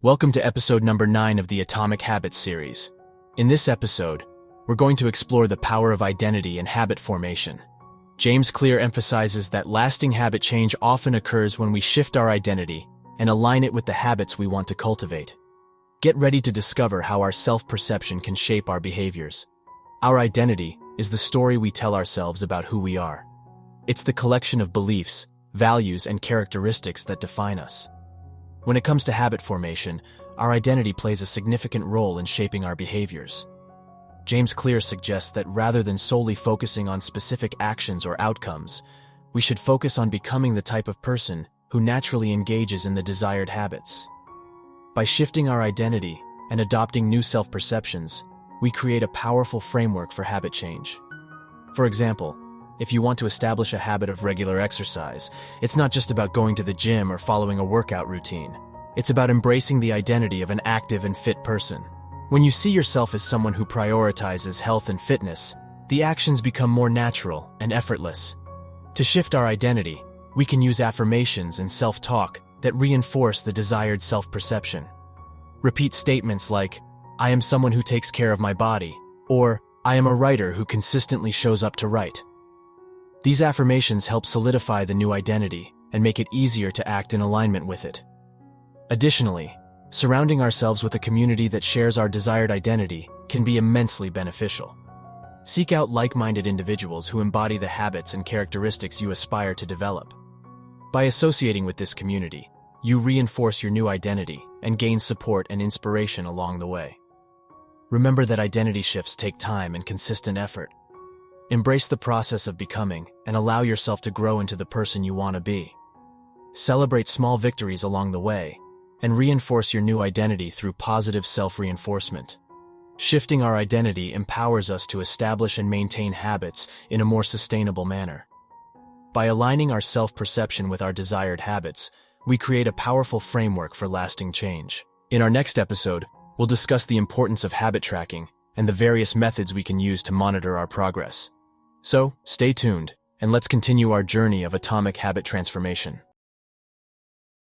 Welcome to episode number 9 of the Atomic Habits series. In this episode, we're going to explore the power of identity and habit formation. James Clear emphasizes that lasting habit change often occurs when we shift our identity and align it with the habits we want to cultivate. Get ready to discover how our self-perception can shape our behaviors. Our identity is the story we tell ourselves about who we are. It's the collection of beliefs, values, and characteristics that define us. When it comes to habit formation, our identity plays a significant role in shaping our behaviors. James Clear suggests that rather than solely focusing on specific actions or outcomes, we should focus on becoming the type of person who naturally engages in the desired habits. By shifting our identity and adopting new self-perceptions, we create a powerful framework for habit change. For example, if you want to establish a habit of regular exercise, it's not just about going to the gym or following a workout routine. It's about embracing the identity of an active and fit person. When you see yourself as someone who prioritizes health and fitness, the actions become more natural and effortless. To shift our identity, we can use affirmations and self-talk that reinforce the desired self-perception. Repeat statements like, "I am someone who takes care of my body," or "I am a writer who consistently shows up to write." These affirmations help solidify the new identity and make it easier to act in alignment with it. Additionally, surrounding ourselves with a community that shares our desired identity can be immensely beneficial. Seek out like-minded individuals who embody the habits and characteristics you aspire to develop. By associating with this community, you reinforce your new identity and gain support and inspiration along the way. Remember that identity shifts take time and consistent effort. Embrace the process of becoming and allow yourself to grow into the person you want to be. Celebrate small victories along the way and reinforce your new identity through positive self-reinforcement. Shifting our identity empowers us to establish and maintain habits in a more sustainable manner. By aligning our self-perception with our desired habits, we create a powerful framework for lasting change. In our next episode, we'll discuss the importance of habit tracking and the various methods we can use to monitor our progress. So, stay tuned, and let's continue our journey of atomic habit transformation.